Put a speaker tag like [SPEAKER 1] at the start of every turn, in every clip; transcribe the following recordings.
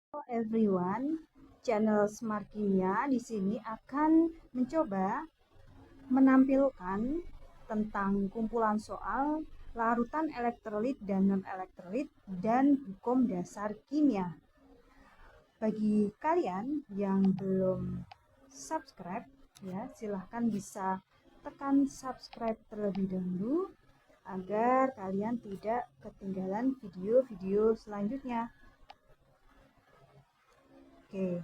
[SPEAKER 1] Hello everyone, channel Smart Kimia di sini akan mencoba menampilkan tentang kumpulan soal larutan elektrolit dan non-elektrolit dan hukum dasar kimia. Bagi kalian yang belum subscribe, ya silahkan bisa tekan subscribe terlebih dahulu agar kalian tidak ketinggalan video-video selanjutnya. Oke,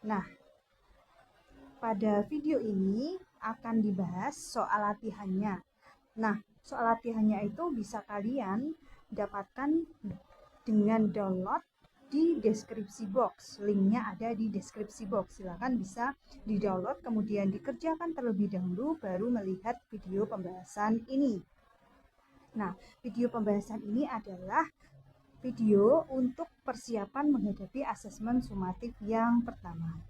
[SPEAKER 1] nah pada video ini akan dibahas soal latihannya. Nah, soal latihannya itu bisa kalian dapatkan dengan download di deskripsi box. Linknya ada di deskripsi box. Silahkan bisa di-download, kemudian dikerjakan terlebih dahulu, baru melihat video pembahasan ini. Nah, video pembahasan ini adalah video untuk persiapan menghadapi asesmen sumatif yang pertama.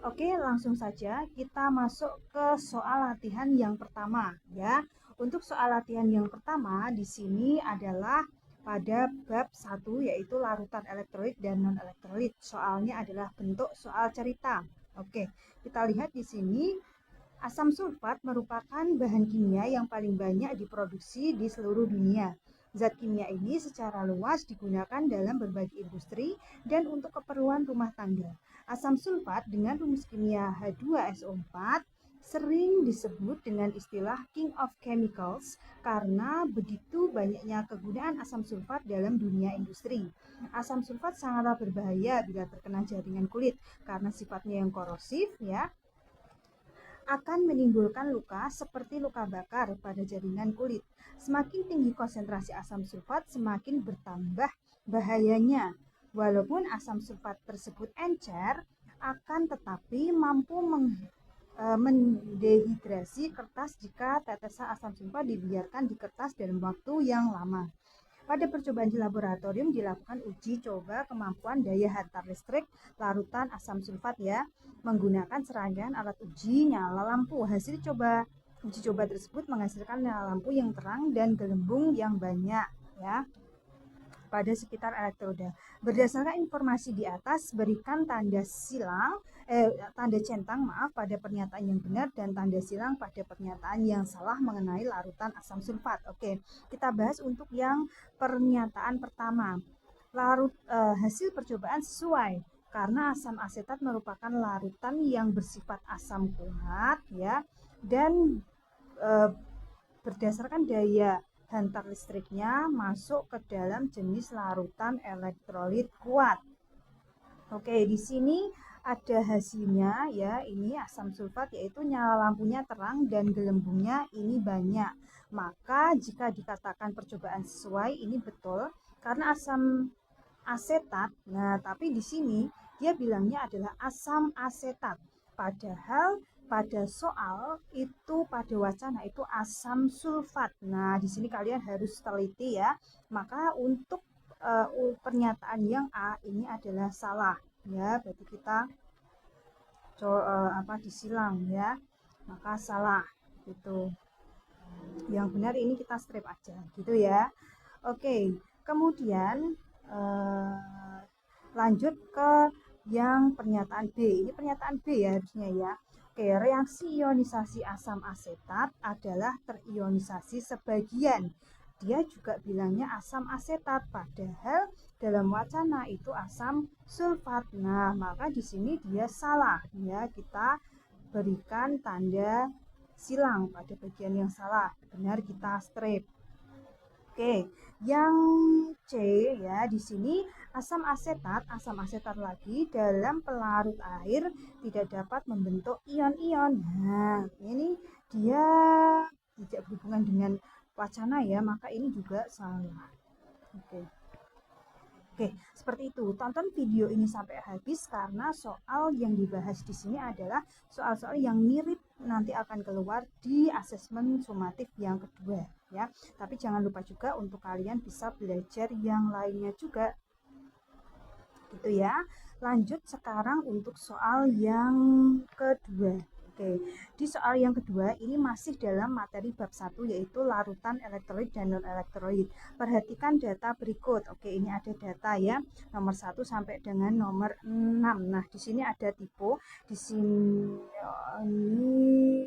[SPEAKER 1] Oke, langsung saja kita masuk ke soal latihan yang pertama ya. Untuk soal latihan yang pertama di sini adalah pada bab 1 yaitu larutan elektrolit dan non-elektrolit. Soalnya adalah bentuk soal cerita. Oke, kita lihat di sini asam sulfat merupakan bahan kimia yang paling banyak diproduksi di seluruh dunia. Zat kimia ini secara luas digunakan dalam berbagai industri dan untuk keperluan rumah tangga. Asam sulfat dengan rumus kimia H2SO4 sering disebut dengan istilah King of Chemicals karena begitu banyaknya kegunaan asam sulfat dalam dunia industri. Asam sulfat sangatlah berbahaya bila terkena jaringan kulit karena sifatnya yang korosif ya, akan menimbulkan luka seperti luka bakar pada jaringan kulit. Semakin tinggi konsentrasi asam sulfat, semakin bertambah bahayanya. Walaupun asam sulfat tersebut encer, akan tetapi mampu mendehidrasi kertas jika tetesan asam sulfat dibiarkan di kertas dalam waktu yang lama. Pada percobaan di laboratorium dilakukan uji coba kemampuan daya hantar listrik larutan asam sulfat ya, menggunakan serangkaian alat uji nyala lampu. Hasil uji coba tersebut menghasilkan nyala lampu yang terang dan gelembung yang banyak ya pada sekitar elektroda. Berdasarkan informasi di atas, berikan tanda centang pada pernyataan yang benar dan tanda silang pada pernyataan yang salah mengenai larutan asam sulfat. Oke, kita bahas untuk yang pernyataan pertama. Hasil percobaan sesuai karena asam asetat merupakan larutan yang bersifat asam kuat ya, dan berdasarkan daya hantar listriknya masuk ke dalam jenis larutan elektrolit kuat. Oke, di sini ada hasilnya ya. Ini asam sulfat yaitu nyala lampunya terang dan gelembungnya ini banyak. Maka jika dikatakan percobaan sesuai, ini betul karena asam asetat. Nah, tapi di sini dia bilangnya adalah asam asetat. Padahal pada soal itu pada wacana itu asam sulfat. Nah, di sini kalian harus teliti ya. Maka untuk pernyataan yang A ini adalah salah ya. Berarti kita disilang ya. Maka salah gitu. Yang benar ini kita strip aja gitu ya. Oke, kemudian lanjut ke yang pernyataan B. Ini pernyataan B ya harusnya ya. Oke, reaksi ionisasi asam asetat adalah terionisasi sebagian. Dia juga bilangnya asam asetat, padahal dalam wacana itu asam sulfat. Nah, maka di sini dia salah ya. Kita berikan tanda silang pada bagian yang salah. Benar kita strip. Oke, yang C ya di sini asam asetat lagi dalam pelarut air tidak dapat membentuk ion-ion. Nah, ini dia tidak berhubungan dengan wacana ya, maka ini juga salah. Oke. Oke, seperti itu. Tonton video ini sampai habis karena soal yang dibahas di sini adalah soal-soal yang mirip nanti akan keluar di asesmen sumatif yang kedua ya. Tapi jangan lupa juga untuk kalian bisa belajar yang lainnya juga. Gitu ya. Lanjut sekarang untuk soal yang kedua. Oke, di soal yang kedua ini masih dalam materi bab 1 yaitu larutan elektrolit dan non-elektrolit. Perhatikan data berikut. Oke, ini ada data ya, nomor 1 sampai dengan nomor 6. Nah, di sini ada tipe, di sini ini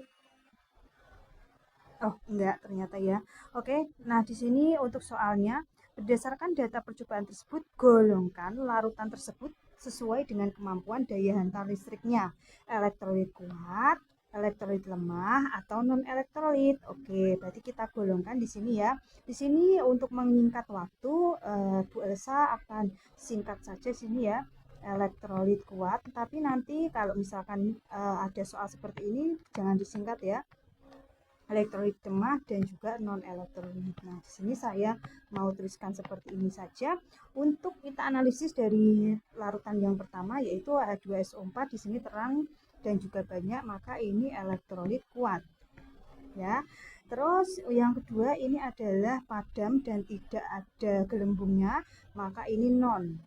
[SPEAKER 1] oh, enggak ternyata ya. Oke, nah di sini untuk soalnya berdasarkan data percobaan tersebut, golongkan larutan tersebut sesuai dengan kemampuan daya hantar listriknya. Elektrolit kuat, elektrolit lemah, atau non elektrolit. Oke, berarti kita golongkan di sini ya. Di sini untuk menyingkat waktu, Bu Elsa akan singkat saja sini ya. Elektrolit kuat, tapi nanti kalau misalkan ada soal seperti ini jangan disingkat ya. Elektrolit lemah dan juga non elektrolit. Nah, di sini saya mau tuliskan seperti ini saja. Untuk kita analisis dari larutan yang pertama yaitu H2SO4 di sini terang dan juga banyak, maka ini elektrolit kuat. Ya. Terus yang kedua ini adalah padam dan tidak ada gelembungnya, maka ini non.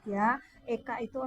[SPEAKER 1] Ya, EK itu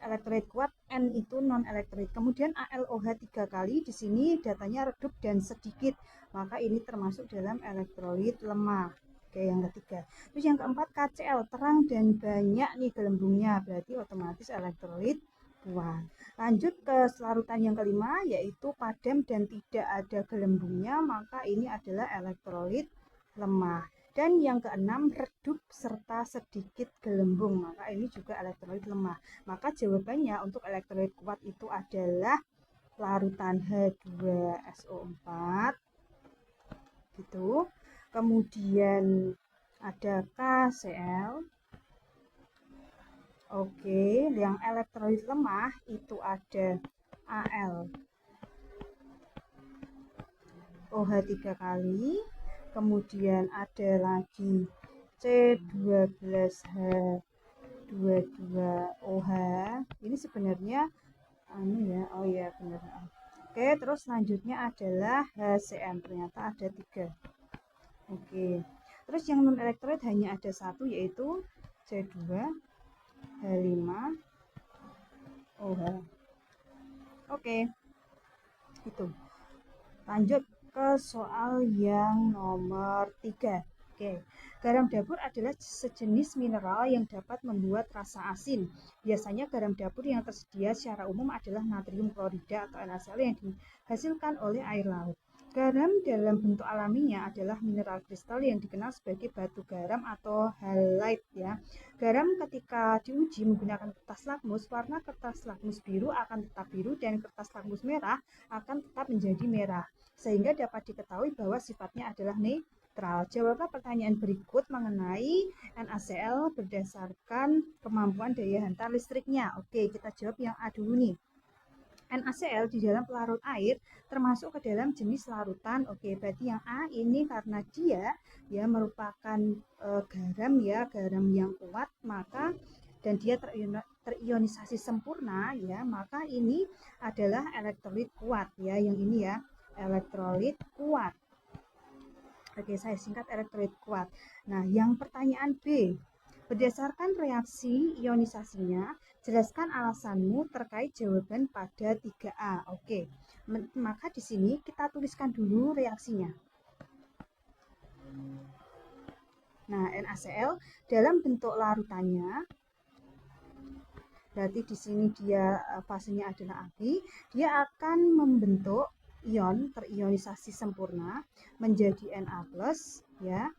[SPEAKER 1] elektrolit kuat, N itu non elektrolit. Kemudian ALOH 3 kali, di sini datanya redup dan sedikit, maka ini termasuk dalam elektrolit lemah. Oke, yang ketiga. Terus yang keempat KCl, terang dan banyak nih gelembungnya, berarti otomatis elektrolit kuat. Lanjut ke larutan yang kelima, yaitu padam dan tidak ada gelembungnya, maka ini adalah elektrolit lemah. Dan yang keenam, redup serta sedikit gelembung, maka ini juga elektrolit lemah. Maka jawabannya untuk elektrolit kuat itu adalah larutan H2SO4 gitu. Kemudian ada KCl. Oke, yang elektrolit lemah itu ada Al OH 3 kali. Kemudian ada lagi C12H22OH. Ini sebenarnya ya, oh ya benar. Oke, terus selanjutnya adalah HCN, ternyata ada 3. Oke. Terus yang non elektrolit hanya ada 1 yaitu C2H5OH. Oke. Itu. Lanjut ke soal yang nomor 3. Oke, garam dapur adalah sejenis mineral yang dapat membuat rasa asin. Biasanya garam dapur yang tersedia secara umum adalah natrium klorida atau NaCl yang dihasilkan oleh air laut. Garam dalam bentuk alaminya adalah mineral kristal yang dikenal sebagai batu garam atau halite ya. Garam ketika diuji menggunakan kertas lakmus, warna kertas lakmus biru akan tetap biru dan kertas lakmus merah akan tetap menjadi merah, sehingga dapat diketahui bahwa sifatnya adalah netral. Jawablah pertanyaan berikut mengenai NaCl berdasarkan kemampuan daya hantar listriknya. Oke, kita jawab yang A dulu nih. NaCl di dalam pelarut air termasuk ke dalam jenis larutan. Oke, berarti yang A ini karena dia ya merupakan garam ya, garam yang kuat, maka dan dia terionisasi sempurna ya, maka ini adalah elektrolit kuat ya, yang ini ya, elektrolit kuat. Oke, saya singkat elektrolit kuat. Nah, yang pertanyaan B, berdasarkan reaksi ionisasinya, jelaskan alasanmu terkait jawaban pada 3A. Oke, maka di sini kita tuliskan dulu reaksinya. Nah, NaCl dalam bentuk larutannya, berarti di sini dia fasenya adalah api, dia akan membentuk ion terionisasi sempurna menjadi Na+ ya.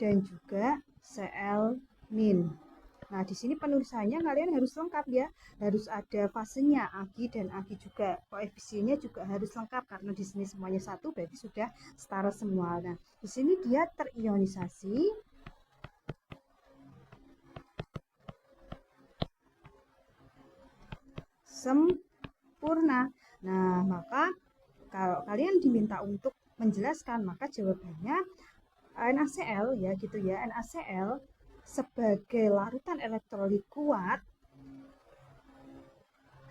[SPEAKER 1] Dan juga Cl-. Nah, di sini penulisannya kalian harus lengkap ya. Harus ada fasenya Ag dan Ag juga. Koefisiennya juga harus lengkap karena di sini semuanya 1 berarti sudah setara semua. Nah, di sini dia terionisasi sempurna. Nah, maka kalau kalian diminta untuk menjelaskan, maka jawabannya NaCl ya gitu ya. NaCl sebagai larutan elektrolit kuat,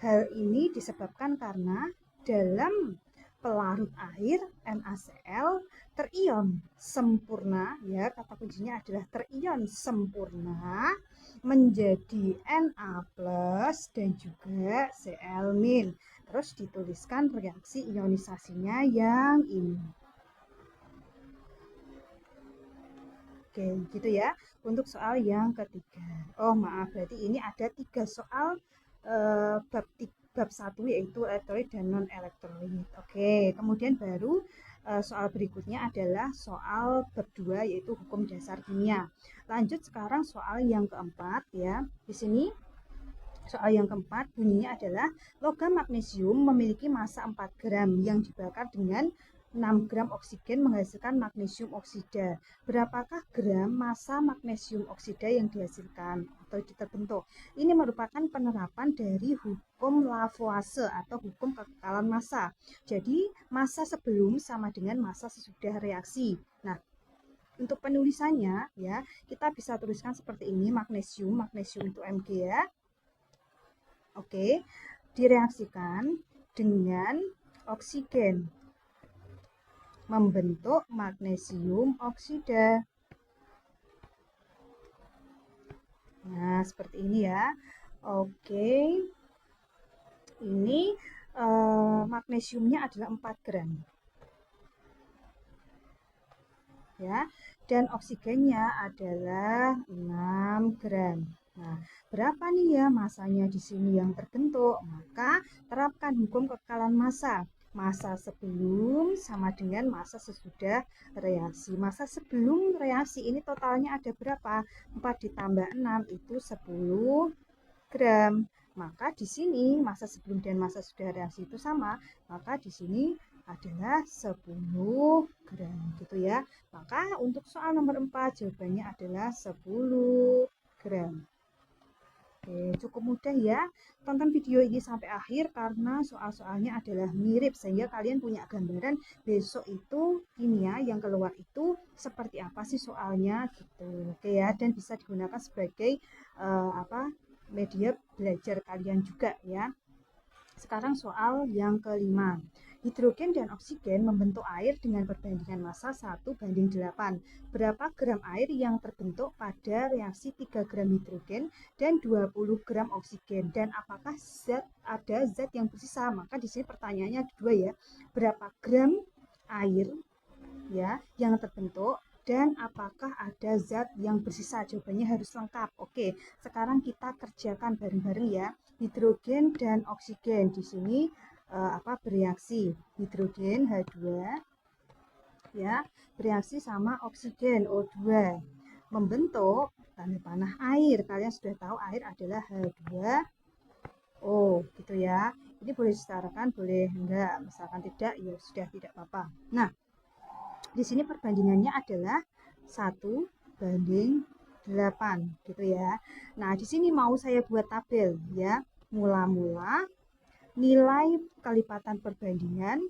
[SPEAKER 1] hal ini disebabkan karena dalam pelarut air NaCl terion sempurna, ya kata kuncinya adalah terion sempurna menjadi Na+ dan juga Cl-. Terus dituliskan reaksi ionisasinya yang ini. Oke, gitu ya untuk soal yang ketiga. Oh maaf, berarti ini ada 3 soal bab 1 yaitu elektrolit dan non elektrolit. Oke, kemudian baru soal berikutnya adalah soal bab 2 yaitu hukum dasar kimia. Lanjut sekarang soal yang keempat ya. Di sini soal yang keempat bunyinya adalah logam magnesium memiliki massa 4 gram yang dibakar dengan 6 gram oksigen menghasilkan magnesium oksida. Berapakah gram massa magnesium oksida yang dihasilkan atau terbentuk? Ini merupakan penerapan dari hukum Lavoisier atau hukum kekekalan massa. Jadi, massa sebelum sama dengan massa sesudah reaksi. Nah, untuk penulisannya ya, kita bisa tuliskan seperti ini, magnesium itu Mg ya. Oke, direaksikan dengan oksigen membentuk magnesium oksida. Nah, seperti ini ya. Oke. Ini magnesiumnya adalah 4 gram. Ya, dan oksigennya adalah 6 gram. Nah, berapa nih ya masanya di sini yang terbentuk? Maka terapkan hukum kekekalan massa. Massa sebelum sama dengan massa sesudah reaksi. Massa sebelum reaksi ini totalnya ada berapa? 4 ditambah 6 itu 10 gram. Maka di sini massa sebelum dan massa sudah reaksi itu sama. Maka di sini adalah 10 gram gitu ya. Maka untuk soal nomor 4 jawabannya adalah 10 gram. Oke, cukup mudah ya. Tonton video ini sampai akhir karena soal-soalnya adalah mirip sehingga kalian punya gambaran besok itu kimia yang keluar itu seperti apa sih soalnya gitu. Oke ya, dan bisa digunakan sebagai media belajar kalian juga ya. Sekarang soal yang kelima. Hidrogen dan oksigen membentuk air dengan perbandingan massa 1:8. Berapa gram air yang terbentuk pada reaksi 3 gram hidrogen dan 20 gram oksigen? Dan apakah ada zat yang bersisa? Maka di sini pertanyaannya ada dua ya. Berapa gram air ya yang terbentuk dan apakah ada zat yang bersisa? Jawabannya harus lengkap. Oke, sekarang kita kerjakan bareng-bareng ya. Hidrogen dan oksigen di sini bereaksi. Hidrogen H2 ya, bereaksi sama oksigen O2 membentuk tanda panah air. Kalian sudah tahu air adalah H2O gitu ya. Ini boleh disetarakan, boleh enggak. Misalkan tidak, ya sudah tidak apa-apa. Nah, di sini perbandingannya adalah 1:8 gitu ya. Nah, di sini mau saya buat tabel ya. Mula-mula nilai kelipatan perbandingan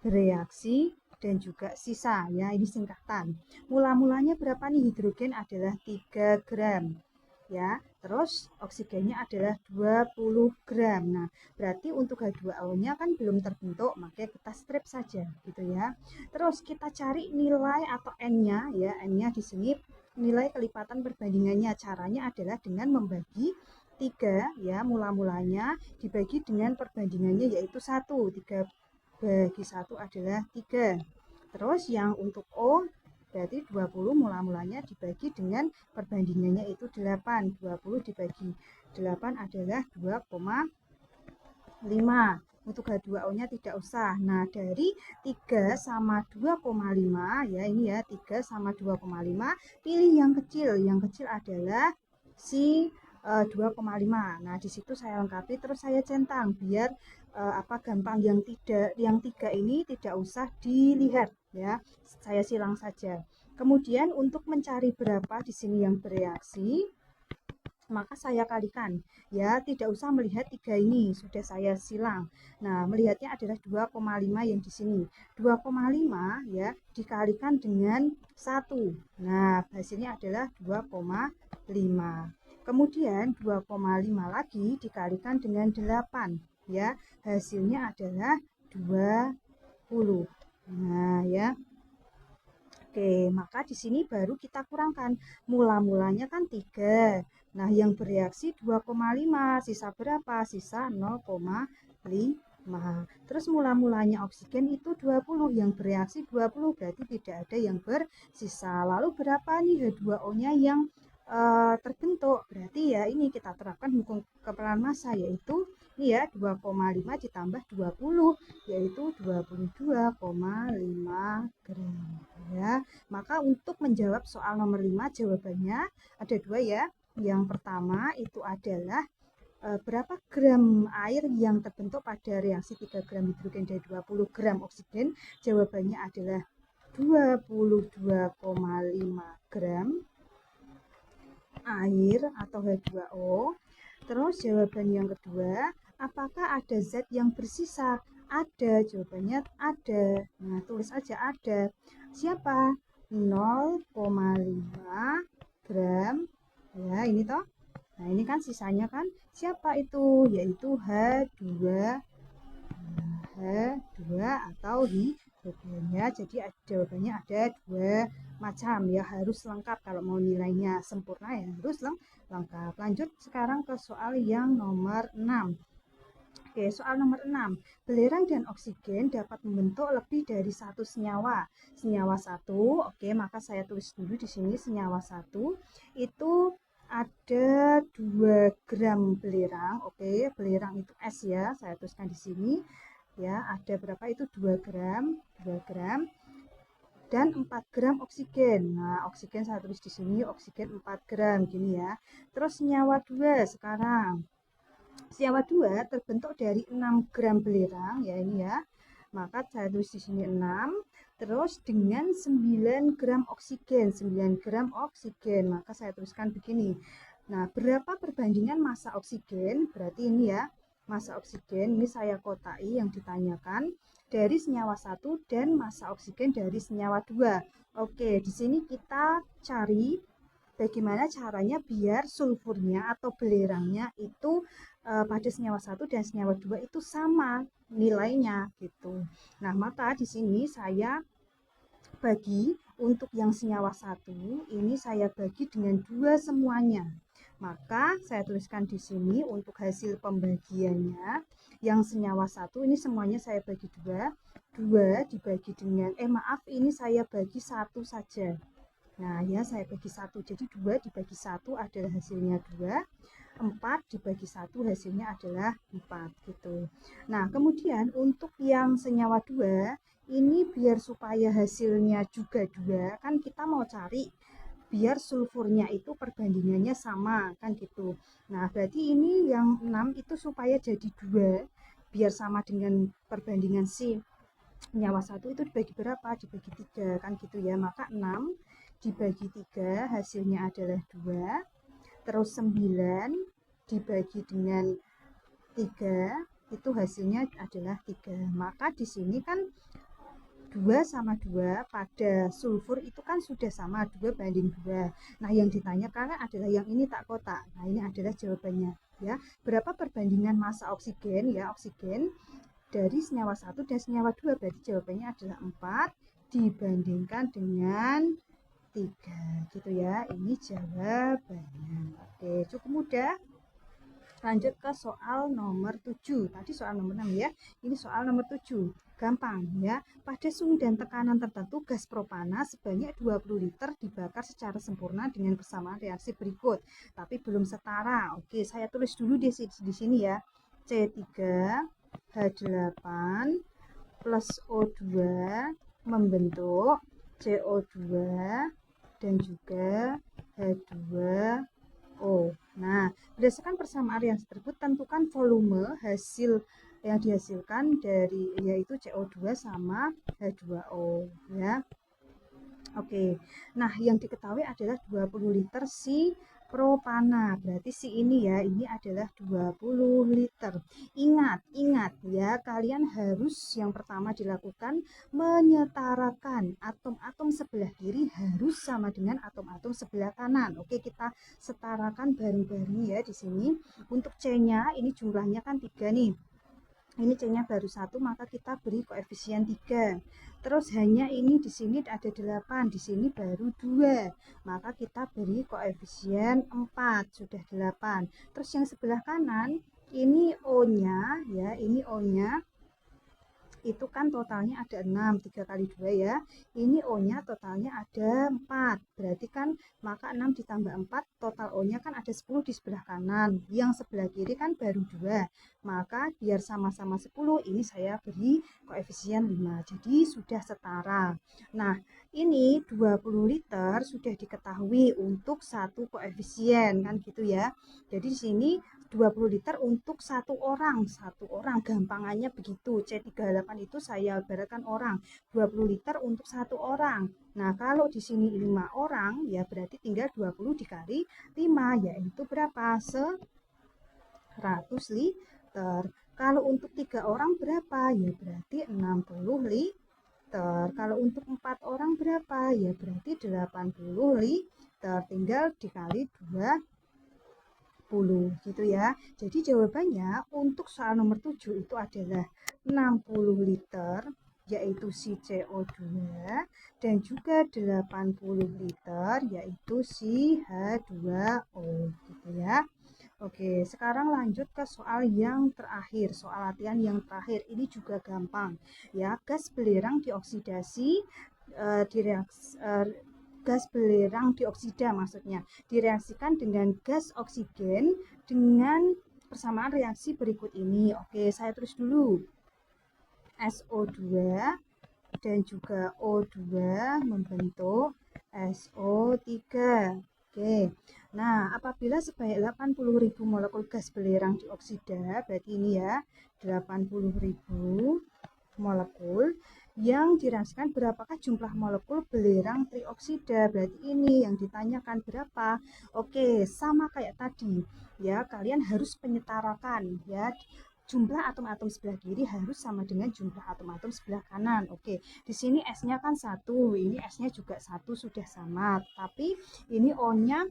[SPEAKER 1] bereaksi dan juga sisa ya, ini singkatan. Mula-mulanya berapa nih? Hidrogen adalah 3 gram ya, terus oksigennya adalah 20 gram. Nah, berarti untuk H2O-nya kan belum terbentuk, maka kita strip saja gitu ya. Terus kita cari nilai atau N-nya ya, N-nya di sini nilai kelipatan perbandingannya. Caranya adalah dengan membagi 3 ya, mula-mulanya dibagi dengan perbandingannya yaitu 1. 3 bagi 1 adalah 3. Terus yang untuk O berarti 20 mula-mulanya dibagi dengan perbandingannya itu 8. 20 dibagi 8 adalah 2,5. Untuk H2O-nya tidak usah. Nah, dari 3 sama 2,5 ya, ini ya 3 sama 2,5, pilih yang kecil. Yang kecil adalah si 2,5. Nah, di situ saya lengkapi terus saya centang biar gampang. Yang 3 ini tidak usah dilihat ya. Saya silang saja. Kemudian untuk mencari berapa di sini yang bereaksi, maka saya kalikan ya, tidak usah melihat 3 ini, sudah saya silang. Nah, melihatnya adalah 2,5 yang di sini. 2,5 ya dikalikan dengan 1. Nah, hasilnya adalah 2,5. Kemudian 2,5 lagi dikalikan dengan 8 ya, hasilnya adalah 2 20. Nah, ya. Oke, maka di sini baru kita kurangkan. Mula-mulanya kan 3. Nah, yang bereaksi 2,5. Sisa berapa? Sisa 0,5. Terus mula-mulanya oksigen itu 20. Yang bereaksi 20, berarti tidak ada yang bersisa. Lalu berapa nih H2O-nya yang terbentuk? Berarti ya ini kita terapkan hukum keperanan massa, yaitu ini ya 2,5 ditambah 20, yaitu 22,5 gram. Ya, maka untuk menjawab soal nomor 5 jawabannya ada 2 ya. Yang pertama itu adalah berapa gram air yang terbentuk pada reaksi 3 gram hidrogen dan 20 gram oksigen. Jawabannya adalah 22,5 gram air atau H2O. Terus jawaban yang kedua, apakah ada zat yang bersisa? Ada, jawabannya ada. Nah, tulis aja ada. Siapa? 0,5 gram. Ya, ini toh. Nah, ini kan sisanya kan. Siapa itu? Yaitu H2. H2 atau hidrogen ya. Jadi jawabannya ada 2 macam ya, harus lengkap kalau mau nilainya sempurna ya harus lengkap. Lanjut sekarang ke soal yang nomor 6. Oke, soal nomor 6. Belerang dan oksigen dapat membentuk lebih dari satu senyawa. Senyawa satu, oke, maka saya tulis dulu di sini senyawa satu itu ada 2 gram belerang. Oke, belerang itu S ya, saya tuliskan di sini. Ya, ada berapa itu 2 gram, 2 gram dan 4 gram oksigen. Nah, oksigen saya tulis di sini, oksigen 4 gram gini ya. Terus senyawa 2 sekarang. Senyawa 2 terbentuk dari 6 gram belerang ya ini ya. Maka saya tulis di sini 6 terus dengan 9 gram oksigen, 9 gram oksigen. Maka saya tuliskan begini. Nah, berapa perbandingan massa oksigen? Berarti ini ya, massa oksigen ini saya kotai yang ditanyakan dari senyawa 1 dan massa oksigen dari senyawa 2. Oke, di sini kita cari bagaimana caranya biar sulfurnya atau belerangnya itu pada senyawa 1 dan senyawa 2 itu sama nilainya gitu. Nah, maka di sini saya bagi untuk yang senyawa 1 ini saya bagi dengan 2 semuanya. Maka saya tuliskan di sini untuk hasil pembagiannya yang senyawa 1 ini semuanya saya bagi 2. 2 dibagi dengan maaf ini saya bagi 1 saja. Nah, ya saya bagi 1. Jadi 2 dibagi 1 adalah hasilnya 2. 4 dibagi 1 hasilnya adalah 4 gitu. Nah, kemudian untuk yang senyawa 2 ini biar supaya hasilnya juga 2, kan kita mau cari biar sulfurnya itu perbandingannya sama kan gitu. Nah, berarti ini yang 6 itu supaya jadi 2 biar sama dengan perbandingan si senyawa 1 itu dibagi berapa? Dibagi 3 kan gitu ya. Maka 6 dibagi 3 hasilnya adalah 2. Terus 9 dibagi dengan 3 itu hasilnya adalah 3. Maka di sini kan 2 sama 2 pada sulfur itu kan sudah sama 2 banding 2. Nah, yang ditanyakan adalah yang ini tak kotak. Nah, ini adalah jawabannya ya. Berapa perbandingan massa oksigen ya, oksigen dari senyawa 1 dan senyawa 2, berarti jawabannya adalah 4 dibandingkan dengan 3 gitu ya. Ini jawabannya. Oke, cukup mudah. Lanjut ke soal nomor 7. Tadi soal nomor 6 ya. Ini soal nomor 7. Gampang ya. Pada suhu dan tekanan tertentu gas propana sebanyak 20 liter dibakar secara sempurna dengan persamaan reaksi berikut. Tapi belum setara. Oke, saya tulis dulu di sini ya. C3H8 plus O2 membentuk CO2 dan juga H2O. Nah, berdasarkan persamaan reaksi tersebut, tentukan volume hasil yang dihasilkan dari yaitu CO2 sama H2O ya. Oke. Nah, yang diketahui adalah 20 liter si propana. Berarti si ini ya, ini adalah 20 liter. Ingat ya, kalian harus yang pertama dilakukan menyetarakan atom-atom sebelah kiri harus sama dengan atom-atom sebelah kanan. Oke, kita setarakan bareng-bareng ya di sini. Untuk C-nya ini jumlahnya kan 3 nih. Ini C-nya baru 1, maka kita beri koefisien 3. Terus hanya ini di sini ada 8, di sini baru 2. Maka kita beri koefisien 4, sudah 8. Terus yang sebelah kanan, ini O-nya ya, ini O-nya itu kan totalnya ada 6, 3 kali 2 ya. Ini O-nya totalnya ada 4. Berarti kan maka 6 ditambah 4, total O-nya kan ada 10 di sebelah kanan. Yang sebelah kiri kan baru 2. Maka biar sama-sama 10, ini saya beri koefisien 5. Jadi sudah setara. Nah, ini 20 liter sudah diketahui untuk satu koefisien kan gitu ya. Jadi di sini 20 liter untuk satu orang gampangannya begitu. C38 itu saya ibaratkan orang, 20 liter untuk satu orang. Nah, kalau di sini 5 orang ya berarti tinggal 20 dikali 5, yaitu berapa? 100 liter. Kalau untuk 3 orang berapa? Ya berarti 60 liter. Kalau untuk 4 orang berapa? Ya berarti 80 liter. Tinggal dikali 2 gitu ya. Jadi jawabannya untuk soal nomor 7 itu adalah 60 liter yaitu si CO2 dan juga 80 liter yaitu si H2O gitu ya. Oke, sekarang lanjut ke soal yang terakhir, soal latihan yang terakhir. Ini juga gampang ya. Gas belerang dioksidasi di gas belerang dioksida maksudnya direaksikan dengan gas oksigen dengan persamaan reaksi berikut ini. Oke, saya tulis dulu. SO2 dan juga O2 membentuk SO3. Oke. Nah, apabila sebanyak 80.000 molekul gas belerang dioksida, berarti ini ya, 80.000 molekul yang dirasakan berapakah jumlah molekul belerang trioksida. Berarti ini yang ditanyakan berapa. Oke, sama kayak tadi ya, kalian harus penyetarakan ya, jumlah atom-atom sebelah kiri harus sama dengan jumlah atom-atom sebelah kanan. Oke, di sini S-nya kan 1, ini S-nya juga 1, sudah sama. Tapi ini O-nya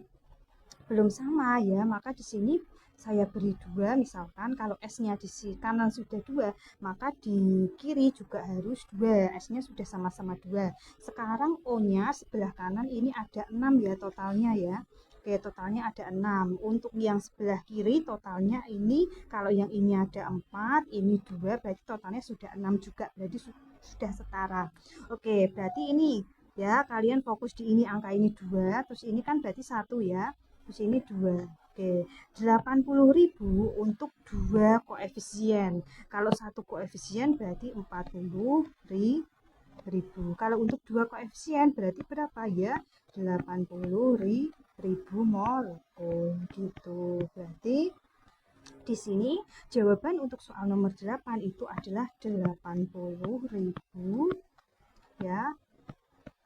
[SPEAKER 1] belum sama ya, maka di sini saya beri 2, misalkan kalau S-nya di kanan sudah 2, maka di kiri juga harus 2, S-nya sudah sama-sama 2. Sekarang O-nya sebelah kanan ini ada 6 ya totalnya ya. Oke, totalnya ada 6. Untuk yang sebelah kiri totalnya ini, kalau yang ini ada 4, ini 2, berarti totalnya sudah 6 juga, berarti sudah setara. Oke, berarti ini ya, kalian fokus di ini, angka ini 2, terus ini kan berarti 1 ya. Terus ini 2. Oke, 80.000 untuk 2 koefisien. Kalau satu koefisien berarti 40.000. Kalau untuk 2 koefisien berarti berapa ya? 80.000 molekul gitu. Berarti di sini jawaban untuk soal nomor 8 itu adalah 80.000 ya.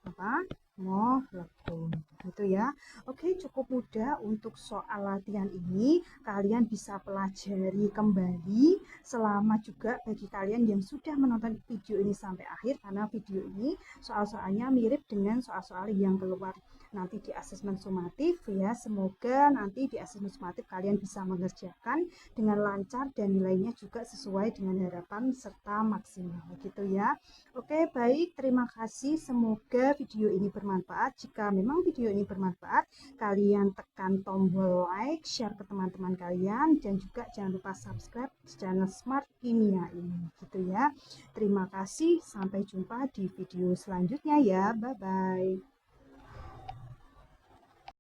[SPEAKER 1] Apa? Molekul gitu ya. Oke, cukup mudah untuk soal latihan ini. Kalian bisa pelajari kembali, selama juga bagi kalian yang sudah menonton video ini sampai akhir, karena video ini soal-soalnya mirip dengan soal-soal yang keluar nanti di asesmen sumatif ya. Semoga nanti di asesmen sumatif kalian bisa mengerjakan dengan lancar dan nilainya juga sesuai dengan harapan serta maksimal gitu ya. Oke, baik, terima kasih. Semoga video ini bermanfaat. Jika memang video ini bermanfaat, kalian tekan tombol like, share ke teman-teman kalian, dan juga jangan lupa subscribe channel Smart Kimia ini gitu ya. Terima kasih, sampai jumpa di video selanjutnya ya. Bye bye.